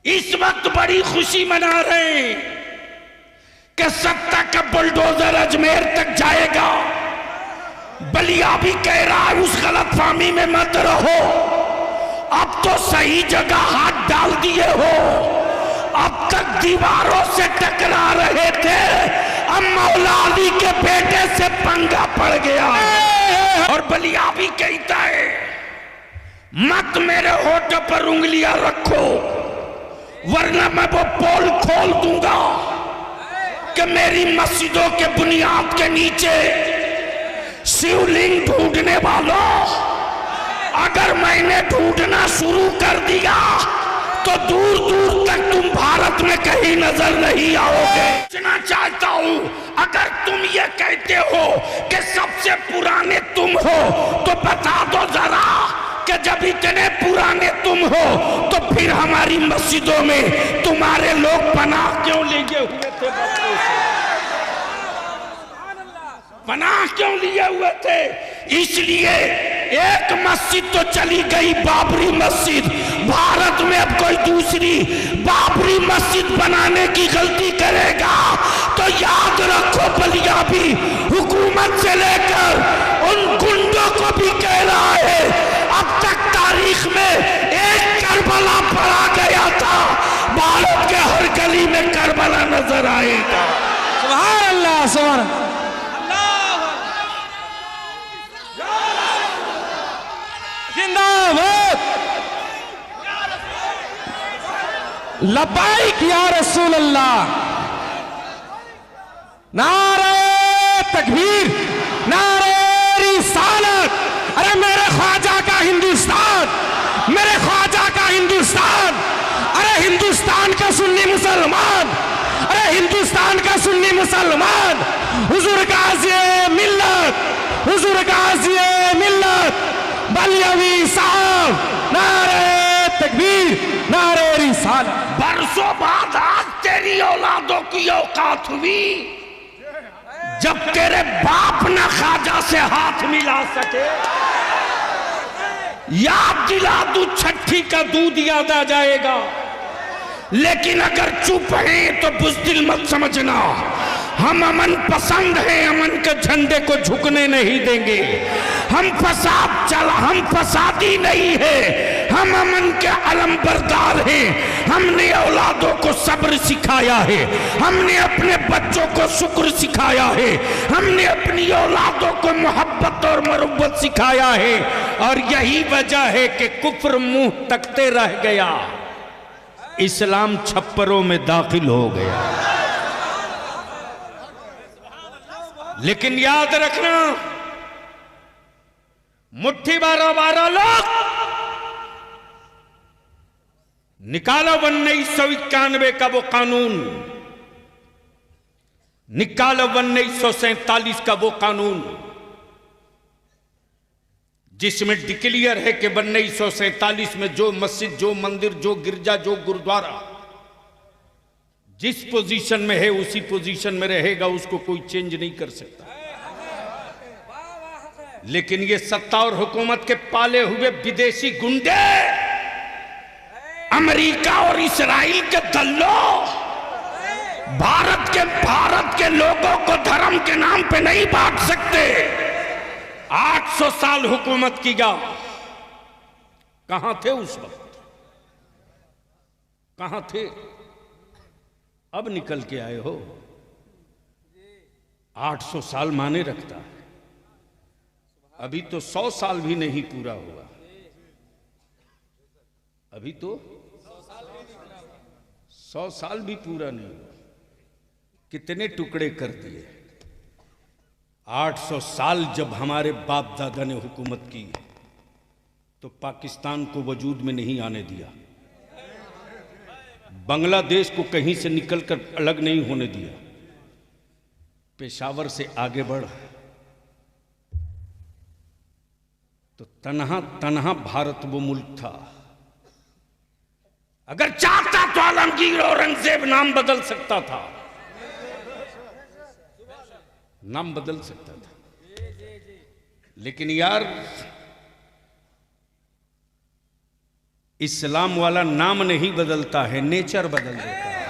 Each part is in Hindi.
इस वक्त बड़ी खुशी मना रहे हैं कि सत्ता का बुलडोजर अजमेर तक जाएगा। बलिया भी कह रहा है उस गलतफहमी में मत रहो, अब तो सही जगह हाथ डाल दिए हो। अब तक दीवारों से टकरा रहे थे, अब मौला अली के बेटे से पंगा पड़ गया है। और बलिया भी कहता है मत मेरे होठ पर उंगलियां रखो, वरना मैं वो पोल खोल दूंगा कि मेरी मस्जिदों के बुनियाद के नीचे शिवलिंग ढूंढने वालों, अगर मैंने ढूंढना शुरू कर दिया तो दूर दूर तक तुम भारत में कहीं नजर नहीं आओगे। पूछना चाहता हूं, अगर तुम ये कहते हो कि सबसे पुराने तुम हो तो बता दो जरा कि जब इतने पुराने तुम हो तो फिर हमारी मस्जिदों में तुम्हारे लोग पनाह क्यों लिए हुए थे? बच्चों से पनाह क्यों लिए हुए थे? इसलिए एक मस्जिद तो चली गई, बाबरी मस्जिद। भारत में अब कोई दूसरी बाबरी मस्जिद बनाने की गलती करेगा तो याद रखो बलिया भी हुकूमत से लेकर उन गुंडों को भी कह रहा है, अब तक तारीख में एक करबला पड़ा गया था, भारत के हर गली में करबला नजर आएगा। सुभान अल्लाह, सुभान अल्लाह। जिंदाबाद, लब्बाइक या रसूल अल्लाह। नारे तकबीर, नारे रिसालत। अरे मेरे ख्वाजा का हिंदुस्तान, मेरे ख्वाजा का हिंदुस्तान। अरे हिंदुस्तान का सुन्नी मुसलमान, अरे हिंदुस्तान का सुन्नी मुसलमान। हुजूर गाज़ी मिल्लत, हुजूर गाज़ी मिल्लत बलियावी साहब, नारे तकबीर, नारे रिसालत। बरसों बाद आज तेरी औलादों की औकात हुई जब तेरे बाप न ख्वाजा से हाथ मिला सके। याद दिला दूं, छठी का दूध याद आ जाएगा, लेकिन अगर चुप हैं तो बुज़दिल मत समझना। हम अमन पसंद हैं, अमन के झंडे को झुकने नहीं देंगे। हम फसादी नहीं है, हम अमन के अलमबरदार हैं। हमने औलादों को सब्र सिखाया है, हमने अपने बच्चों को शुक्र सिखाया है, हमने अपनी औलादों को मोहब्बत और मरुब्बत सिखाया है। और यही वजह है कि कुफ्र मुंह तकते रह गया, इस्लाम छप्परों में दाखिल हो गया। लेकिन याद रखना, मुट्ठी 12 लोग निकालो 1991 का वो कानून, निकालो 1947 का वो कानून जिसमें डिक्लेयर है कि 1947 में जो मस्जिद, जो मंदिर, जो गिरजा, जो गुरुद्वारा जिस पोजीशन में है उसी पोजीशन में रहेगा, उसको कोई चेंज नहीं कर सकता। लेकिन ये सत्ता और हुकूमत के पाले हुए विदेशी गुंडे, अमेरिका और इस्राइल के दल्लों भारत के लोगों को धर्म के नाम पे नहीं बांट सकते। 800 साल हुकूमत किया, कहां थे उस वक्त? कहां थे? अब निकल के आए हो। 800 साल माने रखता है, अभी तो 100 साल भी नहीं पूरा हुआ। अभी तो 100 साल भी पूरा नहीं हुआ, कितने टुकड़े कर दिए। 800 साल जब हमारे बाप दादा ने हुकूमत की तो पाकिस्तान को वजूद में नहीं आने दिया, बांग्लादेश को कहीं से निकलकर अलग नहीं होने दिया, पेशावर से आगे बढ़ तो तन्हा तन्हा भारत वो मुल्क था। अगर चाहता तो आलमगीर औरंगजेब नाम बदल सकता था, नाम बदल सकता था। लेकिन यार इस्लाम वाला नाम नहीं बदलता है, नेचर बदल देता है।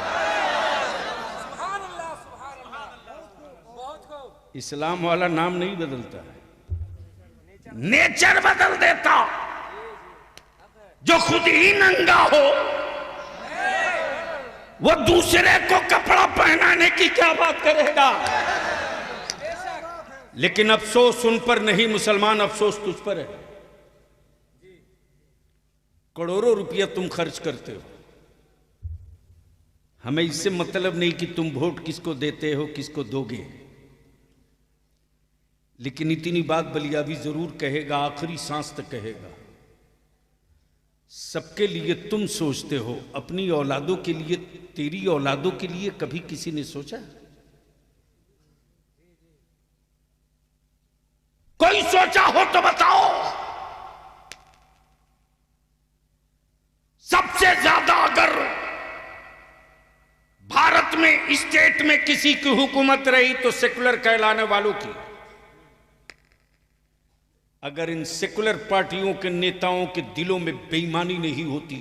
इस्लाम वाला नाम नहीं बदलता है, नेचर बदल देता। जो खुद ही नंगा हो वो दूसरे को कपड़ा पहनाने की क्या बात करेगा। लेकिन अफसोस उन पर नहीं मुसलमान, अफसोस तुझ पर है। करोड़ों रुपया तुम खर्च करते हो, हमें इससे मतलब नहीं कि तुम वोट किसको देते हो किसको दोगे। लेकिन इतनी बात बलियाबी जरूर कहेगा, आखिरी सांस तक कहेगा। सबके लिए तुम सोचते हो, अपनी औलादों के लिए, तेरी औलादों के लिए कभी किसी ने सोचा? कोई सोचा हो तो बताओ। सबसे ज्यादा अगर भारत में स्टेट में किसी की हुकूमत रही तो सेकुलर कहलाने वालों की। अगर इन सेकुलर पार्टियों के नेताओं के दिलों में बेईमानी नहीं होती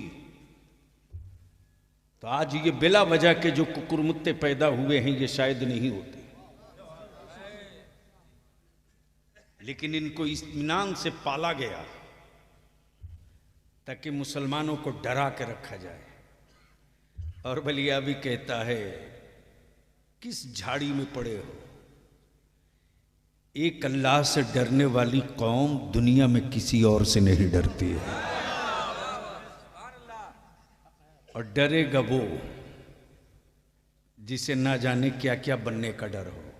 तो आज ये बिला वजह के जो कुकुरमुत्ते पैदा हुए हैं ये शायद नहीं होते। लेकिन इनको इत्मीनान से पाला गया ताकि मुसलमानों को डरा के रखा जाए। और बलिया भी कहता है, किस झाड़ी में पड़े हो। एक अल्लाह से डरने वाली कौम दुनिया में किसी और से नहीं डरती है। और डरेगा वो जिसे ना जाने क्या क्या बनने का डर हो।